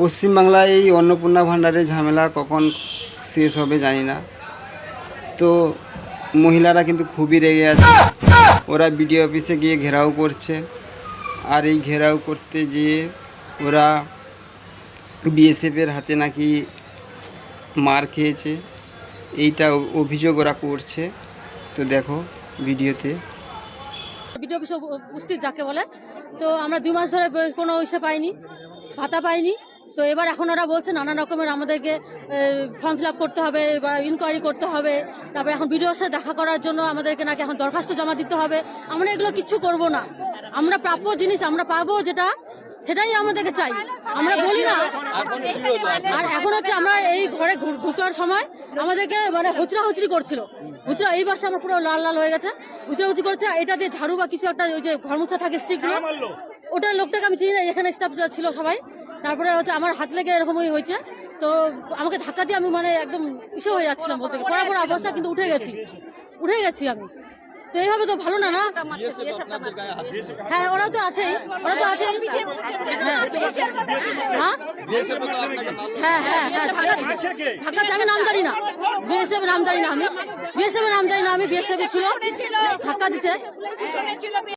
পশ্চিমবাংলায় এই অন্নপূর্ণা ভাণ্ডারের ঝামেলা কখন শেষ হবে জানি না। তো মহিলারা কিন্তু খুবই রেগে আছে। ওরা বিডিও অফিসে গিয়ে ঘেরাও করছে, আর এই ঘেরাও করতে গিয়ে ওরা বিএসএফের হাতে নাকি মার খেয়েছে, এইটা অভিযোগ ওরা করছে। তো দেখো ভিডিওতে। বিডিও অফিসে উপস্থিত যাকে বলে, তো আমরা 2 মাস ধরে কোনো ইসে পাইনি, ভাতা পাইনি। তো এবার এখন ওরা বলছে নানা রকমের আমাদেরকে ফর্ম ফিল আপ করতে হবে বা ইনকোয়ারি করতে হবে, তারপরে এখন বিডিওর সাথে দেখা করার জন্য আমাদেরকে নাকি এখন দরখাস্ত জমা দিতে হবে। আমরা এগুলো কিচ্ছু করব না, আমরা প্রাপ্য জিনিস আমরা পাবো যেটা সেটাই আমাদেরকে চাই, আমরা বলি না। আর এখন হচ্ছে আমরা এই ঘরে ঢুকার সময় আমাদেরকে মানে হুচড়ি করছিল, হুচড়া এই বাসা আমার পুরো লাল লাল হয়ে গেছে, হুচড়ি করছে। এটা দিয়ে ঝাড়ু বা কিছু একটা ওই যে ঘর মোছা থাকে স্টিকগুলো, ওটা লোকটাকে আমি চিনি না, এখানে স্টাফ ছিল সবাই। তারপরে হচ্ছে আমার হাত লেগে এরকমই হয়েছে, তো আমাকে ধাক্কা দিয়ে আমি মানে একদম ইসে হয়ে যাচ্ছিলাম বলতে গেলে, পড়া অবস্থা, কিন্তু উঠে গেছি আমি। তো এইভাবে তো ভালো না। হ্যাঁ ওরা তো আছেই। হ্যাঁ হ্যাঁ হ্যাঁ ধাক্কা আমি নাম জানি না, বিএসএফ নাম জানি না, আমি বিএসএফ ছিল, ধাক্কা দিছে।